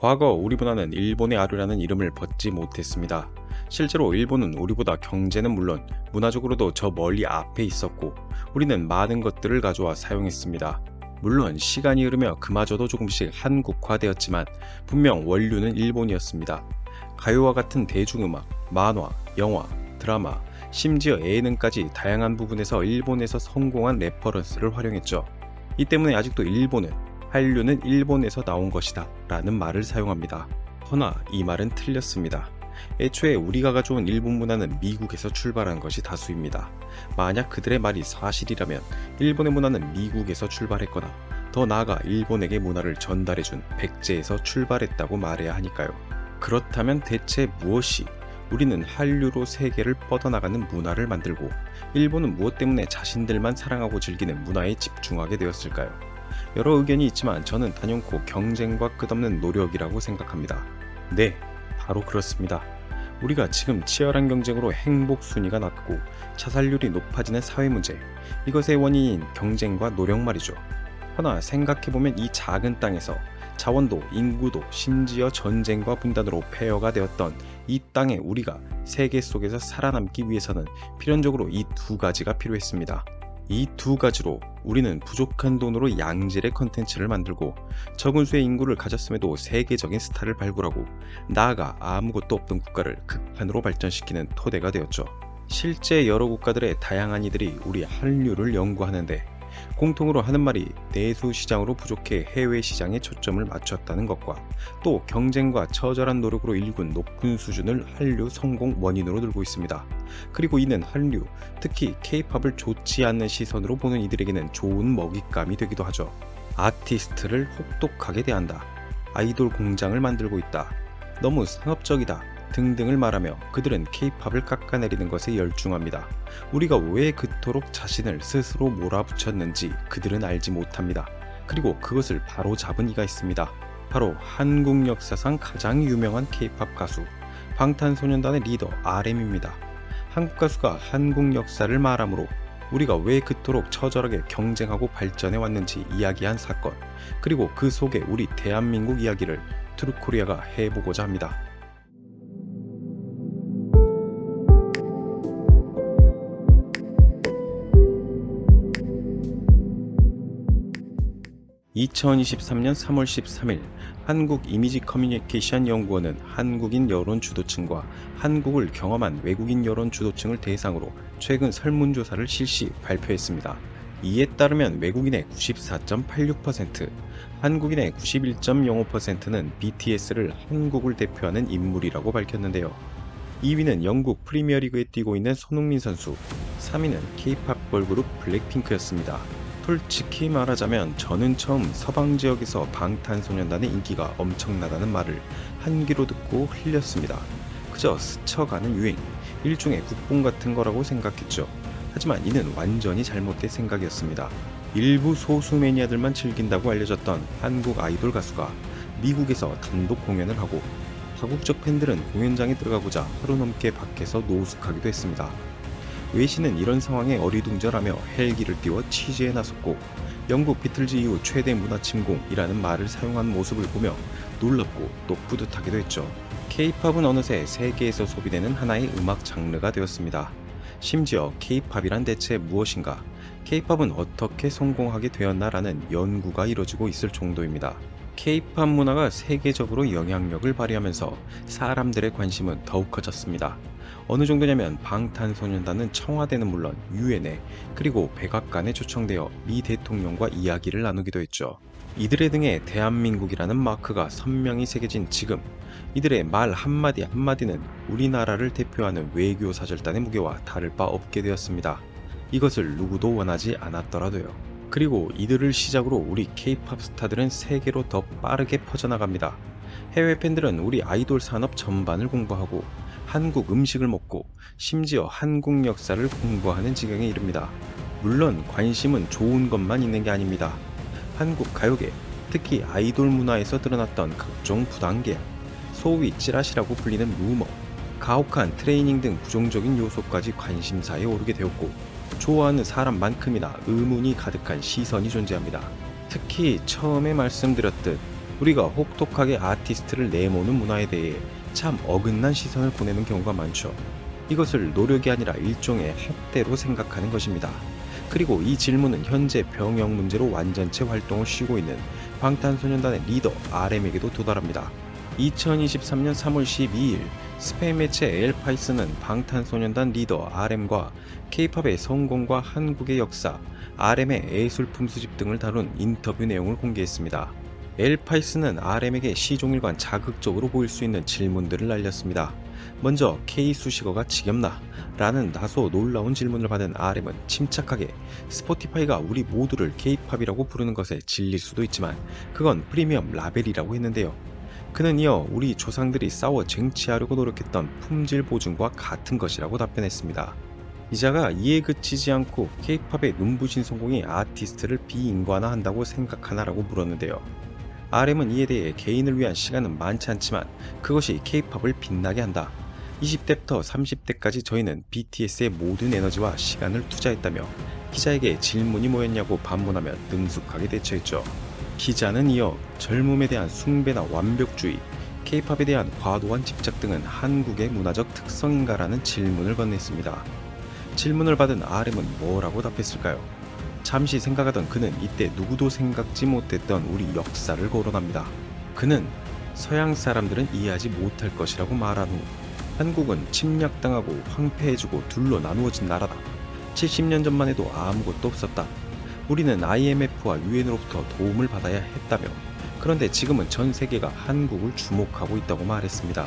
과거 우리 문화는 일본의 아류라는 이름을 벗지 못했습니다. 실제로 일본은 우리보다 경제는 물론 문화적으로도 저 멀리 앞에 있었고 우리는 많은 것들을 가져와 사용했습니다. 물론 시간이 흐르며 그마저도 조금씩 한국화되었지만 분명 원류는 일본이었습니다. 가요와 같은 대중음악, 만화, 영화, 드라마, 심지어 예능까지 다양한 부분에서 일본에서 성공한 레퍼런스를 활용했죠. 이 때문에 아직도 일본은 한류는 일본에서 나온 것이다 라는 말을 사용합니다. 허나 이 말은 틀렸습니다. 애초에 우리가 가져온 일본 문화는 미국에서 출발한 것이 다수입니다. 만약 그들의 말이 사실이라면 일본의 문화는 미국에서 출발했거나 더 나아가 일본에게 문화를 전달해준 백제에서 출발했다고 말해야 하니까요. 그렇다면 대체 무엇이 우리는 한류로 세계를 뻗어나가는 문화를 만들고 일본은 무엇 때문에 자신들만 사랑하고 즐기는 문화에 집중하게 되었을까요? 여러 의견이 있지만 저는 단연코 경쟁과 끝없는 노력이라고 생각합니다. 네, 바로 그렇습니다. 우리가 지금 치열한 경쟁으로 행복 순위가 낮고 자살률이 높아지는 사회 문제, 이것의 원인인 경쟁과 노력 말이죠. 하나 생각해보면 이 작은 땅에서 자원도, 인구도, 심지어 전쟁과 분단으로 폐허가 되었던 이 땅에 우리가 세계 속에서 살아남기 위해서는 필연적으로 이 두 가지가 필요했습니다. 이 두 가지로 우리는 부족한 돈으로 양질의 컨텐츠를 만들고 적은 수의 인구를 가졌음에도 세계적인 스타를 발굴하고 나아가 아무것도 없던 국가를 극한으로 발전시키는 토대가 되었죠. 실제 여러 국가들의 다양한 이들이 우리 한류를 연구하는데 공통으로 하는 말이 내수 시장으로 부족해 해외 시장에 초점을 맞췄다는 것과 또 경쟁과 처절한 노력으로 일군 높은 수준을 한류 성공 원인으로 들고 있습니다. 그리고 이는 한류, 특히 K-팝을 좋지 않는 시선으로 보는 이들에게는 좋은 먹잇감이 되기도 하죠. 아티스트를 혹독하게 대한다. 아이돌 공장을 만들고 있다. 너무 상업적이다. 등등을 말하며 그들은 K-팝을 깎아내리는 것에 열중합니다. 우리가 왜 그토록 자신을 스스로 몰아붙였는지 그들은 알지 못합니다. 그리고 그것을 바로 잡은 이가 있습니다. 바로 한국 역사상 가장 유명한 K-팝 가수 방탄소년단의 리더 RM입니다. 한국 가수가 한국 역사를 말하므로 우리가 왜 그토록 처절하게 경쟁하고 발전해 왔는지 이야기한 사건, 그리고 그 속에 우리 대한민국 이야기를 트루코리아가 해보고자 합니다. 2023년 3월 13일 한국 이미지 커뮤니케이션 연구원은 한국인 여론 주도층과 한국을 경험한 외국인 여론 주도층을 대상으로 최근 설문조사를 실시 발표했습니다. 이에 따르면 외국인의 94.86%, 한국인의 91.05%는 BTS를 한국을 대표하는 인물이라고 밝혔는데요. 2위는 영국 프리미어리그에 뛰고 있는 손흥민 선수, 3위는 K-팝 걸그룹 블랙핑크였습니다. 솔직히 말하자면 저는 처음 서방 지역에서 방탄소년단의 인기가 엄청나다는 말을 한 귀로 듣고 흘렸습니다. 그저 스쳐가는 유행, 일종의 국뽕 같은 거라고 생각했죠. 하지만 이는 완전히 잘못된 생각이었습니다. 일부 소수 매니아들만 즐긴다고 알려졌던 한국 아이돌 가수가 미국에서 단독 공연을 하고 다국적 팬들은 공연장에 들어가고자 하루 넘게 밖에서 노숙하기도 했습니다. 외신은 이런 상황에 어리둥절하며 헬기를 띄워 취재에 나섰고 영국 비틀즈 이후 최대 문화 침공이라는 말을 사용한 모습을 보며 놀랍고 또 뿌듯하기도 했죠. K-팝은 어느새 세계에서 소비되는 하나의 음악 장르가 되었습니다. 심지어 K-팝이란 대체 무엇인가? K-팝은 어떻게 성공하게 되었나라는 연구가 이뤄지고 있을 정도입니다. K-팝 문화가 세계적으로 영향력을 발휘하면서 사람들의 관심은 더욱 커졌습니다. 어느 정도냐면 방탄소년단은 청와대는 물론 유엔에 그리고 백악관에 초청되어 미 대통령과 이야기를 나누기도 했죠. 이들의 등에 대한민국이라는 마크가 선명히 새겨진 지금 이들의 말 한마디 한마디는 우리나라를 대표하는 외교사절단의 무게와 다를 바 없게 되었습니다. 이것을 누구도 원하지 않았더라도요. 그리고 이들을 시작으로 우리 K-팝 스타들은 세계로 더 빠르게 퍼져나갑니다. 해외 팬들은 우리 아이돌 산업 전반을 공부하고 한국 음식을 먹고 심지어 한국 역사를 공부하는 지경에 이릅니다. 물론 관심은 좋은 것만 있는 게 아닙니다. 한국 가요계, 특히 아이돌 문화에서 드러났던 각종 부당계약, 소위 찌라시라고 불리는 루머, 가혹한 트레이닝 등 부정적인 요소까지 관심사에 오르게 되었고 좋아하는 사람만큼이나 의문이 가득한 시선이 존재합니다. 특히 처음에 말씀드렸듯 우리가 혹독하게 아티스트를 내모는 문화에 대해 참 어긋난 시선을 보내는 경우가 많죠. 이것을 노력이 아니라 일종의 학대로 생각하는 것입니다. 그리고 이 질문은 현재 병역 문제로 완전체 활동을 쉬고 있는 방탄소년단의 리더 RM에게도 도달합니다. 2023년 3월 12일 스페인 매체 엘파이스는 방탄소년단 리더 RM과 K-팝의 성공과 한국의 역사, RM의 예술품 수집 등을 다룬 인터뷰 내용을 공개했습니다. 엘파이스는 RM에게 시종일관 자극적으로 보일 수 있는 질문들을 날렸습니다. 먼저 K 수식어가 지겹나? 라는 다소 놀라운 질문을 받은 RM은 침착하게 스포티파이가 우리 모두를 K-팝이라고 부르는 것에 질릴 수도 있지만 그건 프리미엄 라벨이라고 했는데요. 그는 이어 우리 조상들이 싸워 쟁취하려고 노력했던 품질 보증과 같은 것이라고 답변했습니다. 기자가 이에 그치지 않고 K-팝의 눈부신 성공이 아티스트를 비인간화한다고 생각하나라고 물었는데요. RM은 이에 대해 개인을 위한 시간은 많지 않지만 그것이 K-팝을 빛나게 한다. 20대부터 30대까지 저희는 BTS의 모든 에너지와 시간을 투자했다며 기자에게 질문이 뭐였냐고 반문하며 능숙하게 대처했죠. 기자는 이어 젊음에 대한 숭배나 완벽주의, K-팝에 대한 과도한 집착 등은 한국의 문화적 특성인가라는 질문을 건넸습니다. 질문을 받은 RM은 뭐라고 답했을까요? 잠시 생각하던 그는 이때 누구도 생각지 못했던 우리 역사를 거론합니다. 그는 서양 사람들은 이해하지 못할 것이라고 말한 후 한국은 침략당하고 황폐해지고 둘로 나누어진 나라다. 70년 전만 해도 아무것도 없었다. 우리는 IMF와 UN으로부터 도움을 받아야 했다며 그런데 지금은 전 세계가 한국을 주목하고 있다고 말했습니다.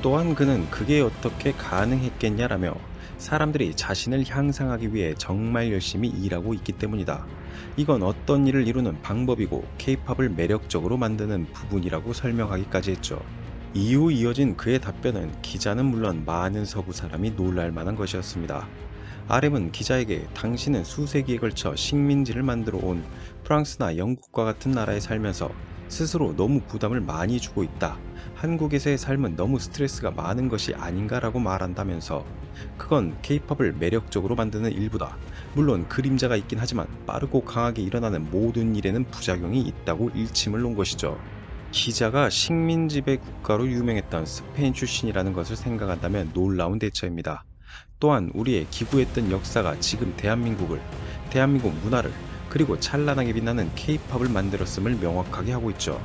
또한 그는 그게 어떻게 가능했겠냐라며 사람들이 자신을 향상하기 위해 정말 열심히 일하고 있기 때문이다. 이건 어떤 일을 이루는 방법이고 K-팝을 매력적으로 만드는 부분이라고 설명하기까지 했죠. 이후 이어진 그의 답변은 기자는 물론 많은 서구 사람이 놀랄 만한 것이었습니다. RM은 기자에게 당신은 수세기에 걸쳐 식민지를 만들어 온 프랑스나 영국과 같은 나라에 살면서 스스로 너무 부담을 많이 주고 있다. 한국에서의 삶은 너무 스트레스가 많은 것이 아닌가라고 말한다면서 그건 K-팝을 매력적으로 만드는 일부다. 물론 그림자가 있긴 하지만 빠르고 강하게 일어나는 모든 일에는 부작용이 있다고 일침을 놓은 것이죠. 기자가 식민지배 국가로 유명했던 스페인 출신이라는 것을 생각한다면 놀라운 대처입니다. 또한 우리의 기부했던 역사가 지금 대한민국 문화를 그리고 찬란하게 빛나는 K-팝을 만들었음을 명확하게 하고 있죠.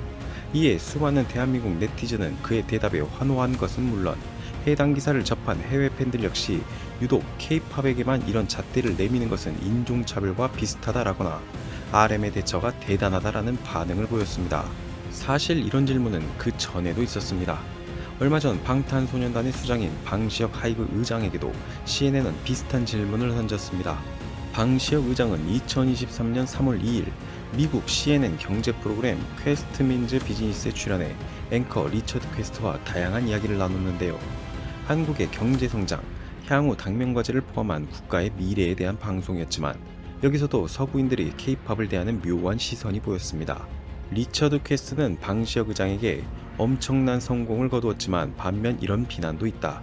이에 수많은 대한민국 네티즌은 그의 대답에 환호한 것은 물론 해당 기사를 접한 해외 팬들 역시 유독 K-팝에게만 이런 잣대를 내미는 것은 인종차별과 비슷하다라거나 RM의 대처가 대단하다라는 반응을 보였습니다. 사실 이런 질문은 그 전에도 있었습니다. 얼마 전 방탄소년단의 수장인 방시혁 하이브 의장에게도 CNN은 비슷한 질문을 던졌습니다. 방시혁 의장은 2023년 3월 2일 미국 CNN 경제 프로그램 퀘스트 민즈 비즈니스에 출연해 앵커 리처드 퀘스트와 다양한 이야기를 나눴는데요. 한국의 경제 성장, 향후 당면과제를 포함한 국가의 미래에 대한 방송이었지만 여기서도 서구인들이 K-팝을 대하는 묘한 시선이 보였습니다. 리처드 퀘스트는 방시혁 의장에게 엄청난 성공을 거두었지만 반면 이런 비난도 있다.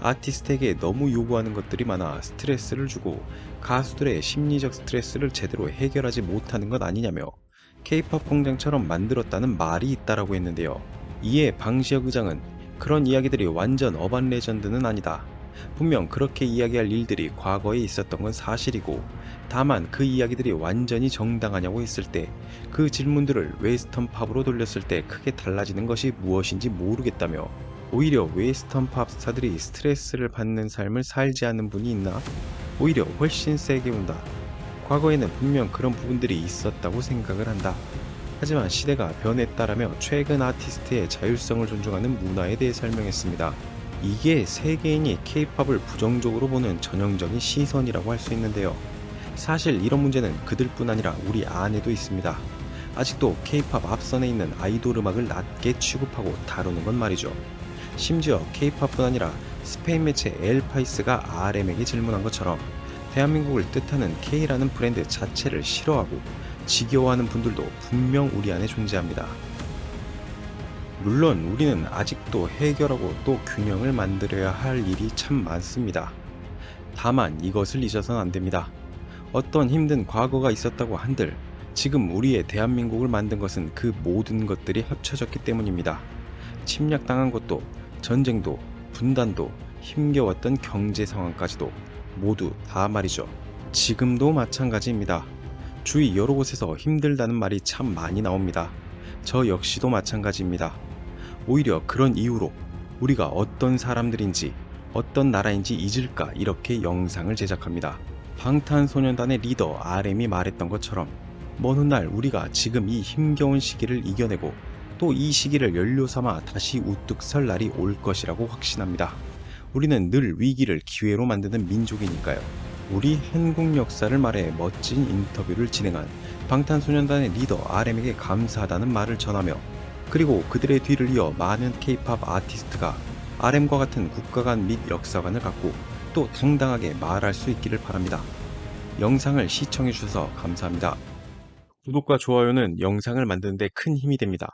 아티스트에게 너무 요구하는 것들이 많아 스트레스를 주고 가수들의 심리적 스트레스를 제대로 해결하지 못하는 것 아니냐며 K-팝 공장처럼 만들었다는 말이 있다라고 했는데요. 이에 방시혁 의장은 그런 이야기들이 완전 어반 레전드는 아니다. 분명 그렇게 이야기할 일들이 과거에 있었던 건 사실이고 다만 그 이야기들이 완전히 정당하냐고 했을 때 그 질문들을 웨스턴 팝으로 돌렸을 때 크게 달라지는 것이 무엇인지 모르겠다며 오히려 웨스턴 팝 스타들이 스트레스를 받는 삶을 살지 않는 분이 있나? 오히려 훨씬 세게 온다. 과거에는 분명 그런 부분들이 있었다고 생각을 한다. 하지만 시대가 변했다라며 최근 아티스트의 자율성을 존중하는 문화에 대해 설명했습니다. 이게 세계인이 K-팝을 부정적으로 보는 전형적인 시선이라고 할 수 있는데요. 사실 이런 문제는 그들뿐 아니라 우리 안에도 있습니다. 아직도 K-팝 앞선에 있는 아이돌 음악을 낮게 취급하고 다루는 건 말이죠. 심지어 K-팝뿐 아니라 스페인 매체 엘파이스가 RM에게 질문한 것처럼 대한민국을 뜻하는 K라는 브랜드 자체를 싫어하고 지겨워하는 분들도 분명 우리 안에 존재합니다. 물론 우리는 아직도 해결하고 또 균형을 만들어야 할 일이 참 많습니다. 다만 이것을 잊어서는 안 됩니다. 어떤 힘든 과거가 있었다고 한들 지금 우리의 대한민국을 만든 것은 그 모든 것들이 합쳐졌기 때문입니다. 침략당한 것도, 전쟁도, 분단도, 힘겨웠던 경제 상황까지도 모두 다 말이죠. 지금도 마찬가지입니다. 주위 여러 곳에서 힘들다는 말이 참 많이 나옵니다. 저 역시도 마찬가지입니다. 오히려 그런 이유로 우리가 어떤 사람들인지, 어떤 나라인지 잊을까 이렇게 영상을 제작합니다. 방탄소년단의 리더 RM이 말했던 것처럼 먼 훗날 우리가 지금 이 힘겨운 시기를 이겨내고 또 이 시기를 연료 삼아 다시 우뚝 설 날이 올 것이라고 확신합니다. 우리는 늘 위기를 기회로 만드는 민족이니까요. 우리 한국 역사를 말해 멋진 인터뷰를 진행한 방탄소년단의 리더 RM에게 감사하다는 말을 전하며, 그리고 그들의 뒤를 이어 많은 K-POP 아티스트가 RM과 같은 국가관 및 역사관을 갖고 또 당당하게 말할 수 있기를 바랍니다. 영상을 시청해주셔서 감사합니다. 구독과 좋아요는 영상을 만드는 데 큰 힘이 됩니다.